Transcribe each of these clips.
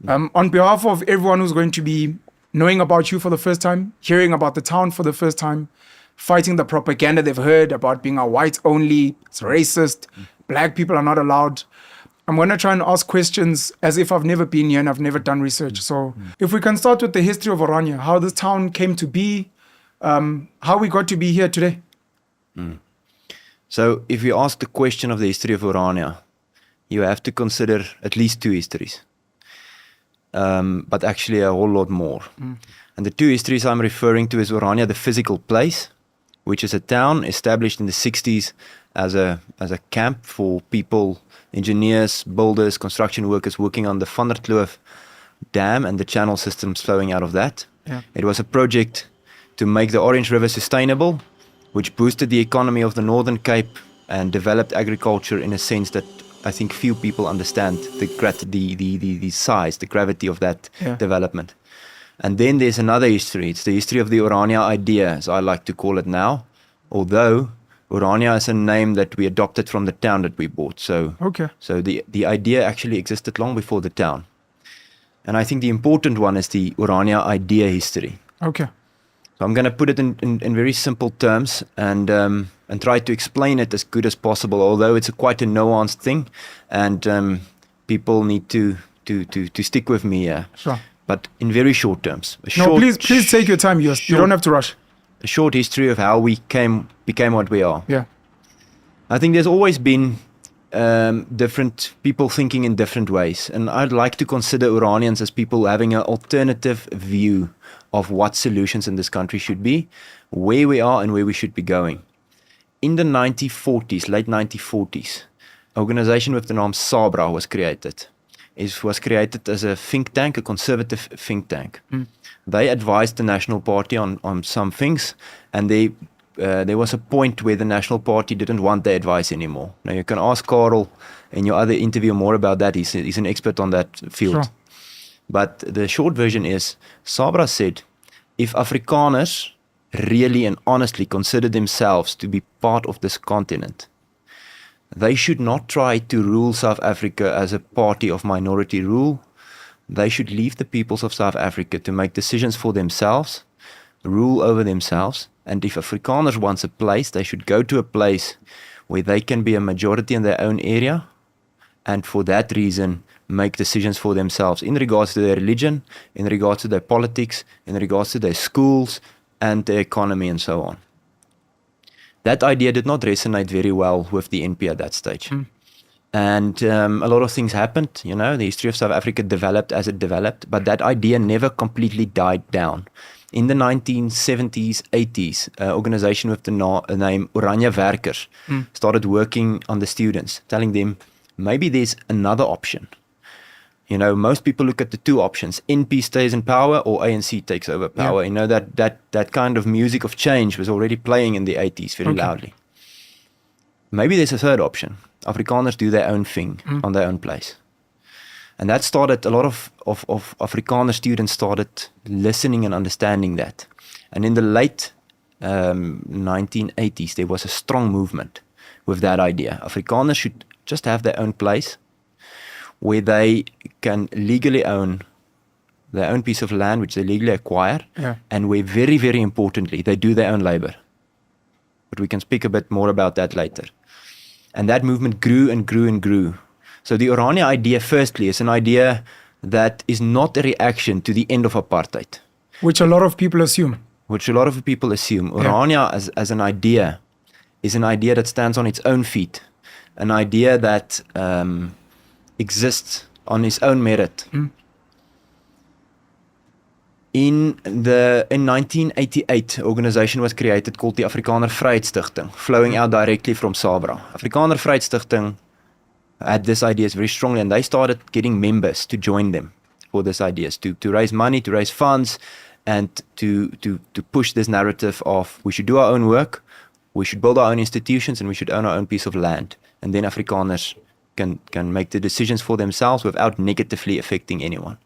On behalf of everyone who's going to be knowing about you for the first time, hearing about the town for the first time, fighting the propaganda they've heard about being a white only, it's racist, black people are not allowed. I'm going to try and ask questions as if I've never been here and I've never done research. So if we can start with the history of Orania, how this town came to be, how we got to be here today. So if you ask the question of the history of Orania, you have to consider at least two histories, but actually a whole lot more. And the two histories I'm referring to is Orania, the physical place, which is a town established in the 60s as a camp for people, engineers, builders, construction workers working on the Van der Kloof Dam and the channel systems flowing out of that. Yeah. It was a project to make the Orange River sustainable, which boosted the economy of the Northern Cape and developed agriculture in a sense that I think few people understand the size, the gravity of that development. And then there's another history. It's the history of the Orania idea, as I like to call it now, although Orania is a name that we adopted from the town that we bought. So the idea actually existed long before the town. And I think the important one is the Orania idea history. Okay. So I'm going to put it in very simple terms and try to explain it as good as possible, although it's quite a nuanced thing, and people need to stick with me here. Sure. But in very short terms. Please take your time, Joost. You don't have to rush. A short history of how we became what we are. Yeah. I think there's always been different people thinking in different ways, and I'd like to consider Oranians as people having an alternative view of what solutions in this country should be, where we are and where we should be going. In the 1940s, late 1940s, an organization with the name SABRA was created. It was created as a think tank, a conservative think tank. They advised the National Party on some things, and there was a point where the National Party didn't want their advice anymore. Now you can ask Karel in your other interview more about that. He's an expert on that field. Sure. But the short version is, Sabra said, if Afrikaners really and honestly consider themselves to be part of this continent, they should not try to rule South Africa as a party of minority rule. They should leave the peoples of South Africa to make decisions for themselves, rule over themselves. And if Afrikaners wants a place, they should go to a place where they can be a majority in their own area, and for that reason make decisions for themselves in regards to their religion, in regards to their politics, in regards to their schools and their economy and so on. That idea did not resonate very well with the NP at that stage. And a lot of things happened, the history of South Africa developed as it developed, but that idea never completely died down. In the 1970s, 80s, an organization with the name Oranje Werkers started working on the students, telling them, maybe there's another option. Most people look at the two options, NP stays in power or ANC takes over power. That kind of music of change was already playing in the 80s very loudly. Maybe there's a third option. Afrikaners do their own thing on their own place. And that started, a lot of Afrikaner students started listening and understanding that. And in the late 1980s, there was a strong movement with that idea. Afrikaners should just have their own place where they can legally own their own piece of land, which they legally acquire, and where very, very importantly, they do their own labor. But we can speak a bit more about that later. And that movement grew and grew and grew. So the Orania idea, firstly, is an idea that is not a reaction to the end of apartheid. Which a lot of people assume. Orania as an idea is an idea that stands on its own feet, an idea that exists on its own merit. In 1988, an organization was created called the Afrikaner Vryheidsstichting, flowing out directly from SABRA. Afrikaner Vryheidsstichting had this ideas very strongly, and they started getting members to join them for these ideas, to raise money, to raise funds, and to push this narrative of we should do our own work, we should build our own institutions, and we should own our own piece of land. And then Afrikaners can make the decisions for themselves without negatively affecting anyone.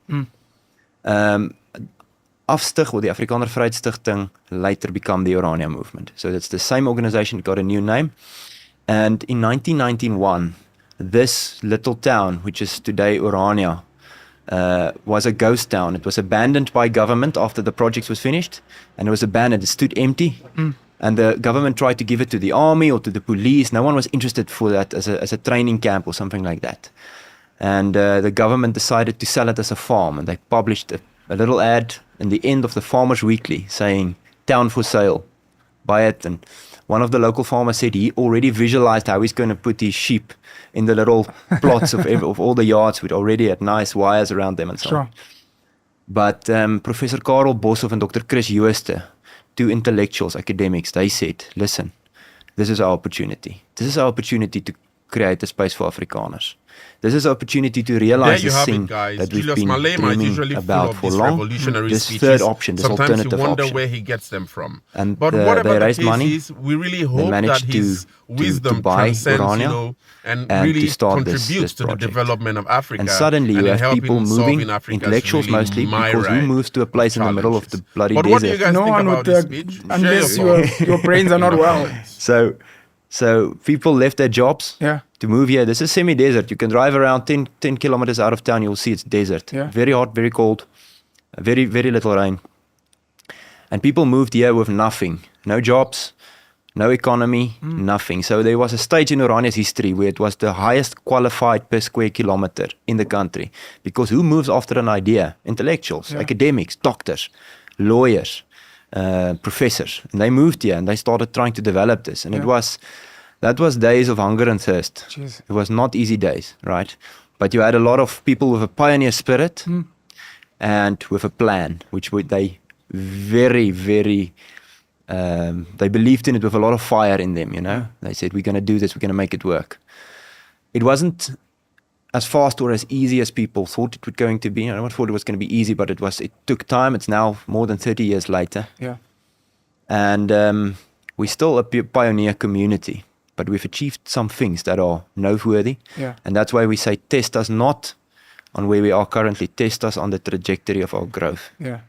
Afstig, or the Afrikaner Vryheidsstichting, later became the Orania movement. So it's the same organization, it got a new name. And in 1991, this little town, which is today Orania, was a ghost town. It was abandoned by government after the project was finished, and it was abandoned. It stood empty, and the government tried to give it to the army or to the police. No one was interested for that as a training camp or something like that. And the government decided to sell it as a farm, and they published a little ad in the end of the Farmers Weekly saying, "Town for sale, buy it." And one of the local farmers said he already visualized how he's going to put his sheep in the little plots of all the yards with already had nice wires around them and so on. But Professor Karel Boshoff and Dr. Chris Jooste, two intellectuals, academics, they said, listen, this is our opportunity. This is our opportunity to create a space for Afrikaners. This is an opportunity to realize this thing that we've been dreaming about for long. This third option, this alternative wonder option. where he gets them from. And but they whatever the raised case money. is, we really hope They that managed his wisdom to buy transcends, Orania and and really to start contributes this to the project. development of Africa. And suddenly you in have helping people solving moving, Africa's intellectuals really mostly, because who myriad moves to a place in the middle of the challenges. bloody But what do you desert? guys No think one about would, this speech? unless Share your thoughts your brains are not in the well. comments. So people left their jobs Yeah. to move here. This is semi-desert. You can drive around 10 kilometers out of town. You'll see it's desert. Yeah. Very hot, very cold, very, very little rain. And people moved here with nothing. No jobs, no economy, nothing. So there was a stage in Orania's history where it was the highest qualified per square kilometer in the country. Because who moves after an idea? Intellectuals, academics, doctors, lawyers, professors. And they moved here and they started trying to develop this. And that was days of hunger and thirst. Jeez. It was not easy days, right? But you had a lot of people with a pioneer spirit and with a plan, which they very, very, they believed in it with a lot of fire in them, They said, we're going to do this, we're going to make it work. It wasn't as fast or as easy as people thought it was going to be. I never thought it was going to be easy, but it took time. It's now more than 30 years later. Yeah. And we're still a pioneer community, but we've achieved some things that are noteworthy. Yeah. And that's why we say test us not on where we are currently, test us on the trajectory of our growth. Yeah.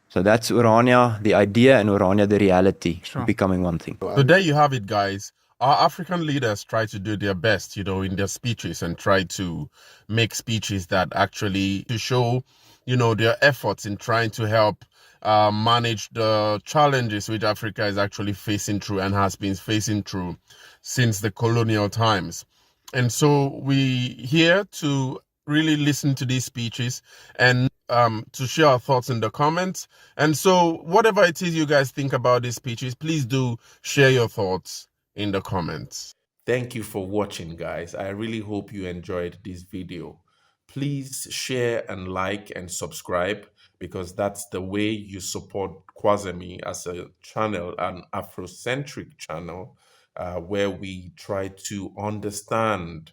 So that's Orania, the idea, and Orania, the reality, becoming one thing. So there you have it, guys. Our African leaders try to do their best, in their speeches and try to make speeches that actually to show, their efforts in trying to help manage the challenges which Africa is actually facing through and has been facing through since the colonial times. And so we here to really listen to these speeches and to share our thoughts in the comments. And so whatever it is you guys think about these speeches, please do share your thoughts in the comments. Thank you for watching, guys. I really hope you enjoyed this video. Please share and like and subscribe, because that's the way you support Kwazemi as a channel, an Afrocentric channel, where we try to understand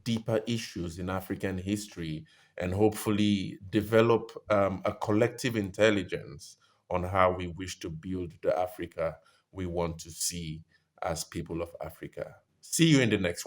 deeper issues in African history and hopefully develop a collective intelligence on how we wish to build the Africa we want to see as people of Africa. See you in the next one.